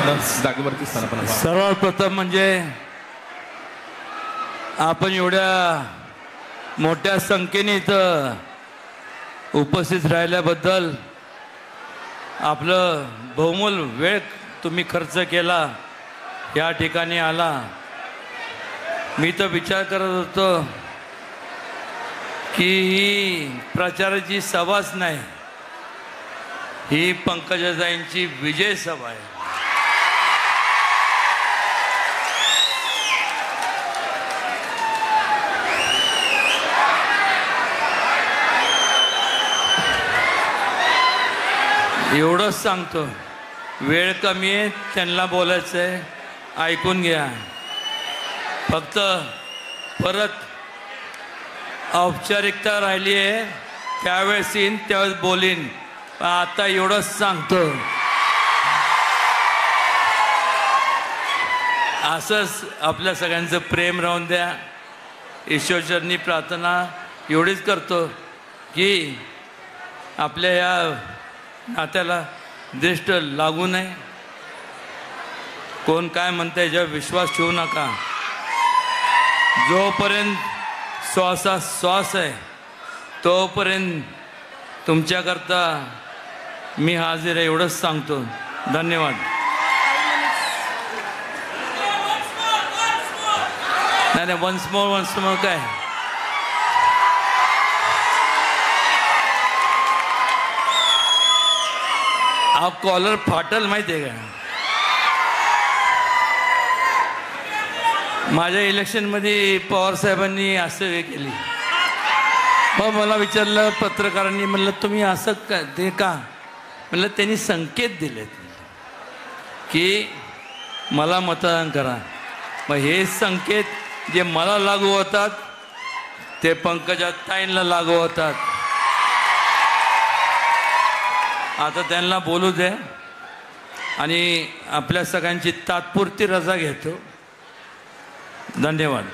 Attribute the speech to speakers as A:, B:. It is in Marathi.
A: जागेवरती स्थानापन्न.
B: सर्वप्रथम म्हणजे आपण एवढ्या मोठ्या संख्येने इथं उपस्थित राहिल्याबद्दल आपलं बहुमूल वेळ तुम्ही खर्च केला, या ठिकाणी आला. मी तर विचार करत होतो की ही प्रचाराची सभाच नाही, ही पंकजाताईंची विजय सभा आहे. एवढंच सांगतो, वेळ कमी आहे, त्यांना बोलायचं आहे, ऐकून घ्या. फक्त परत औपचारिकता राहिली आहे, त्यावेळेस येईन त्यावेळेस बोलीन. आता एवढंच सांगतो, असंच आपल्या सगळ्यांचं प्रेम राहून द्या. ईश्वरचरणी प्रार्थना एवढीच करतो की आपल्या या नात्याला दृष्ट लागू नये. कोण काय म्हणते याच्यावर विश्वास ठेवू नका. जोपर्यंत श्वासात श्वास आहे तोपर्यंत तुमच्याकरता मी हाजीर आहे, एवढंच सांगतो. धन्यवाद. नाही वन्स मोर काय हा कॉलर फाटल माहिती आहे का? माझ्या इलेक्शनमध्ये पवार साहेबांनी असं हे केली. मग मला विचारलं पत्रकारांनी, म्हणलं तुम्ही असं का ते का? म्हणलं त्यांनी संकेत दिलेत की मला मतदान करा. मग हे संकेत जे मला लागू होतात ते पंकजाताईंना लागू होतात. आता त्यांना बोलू दे आणि आपल्या सगळ्यांची तात्पुरती रजा घेतो. धन्यवाद.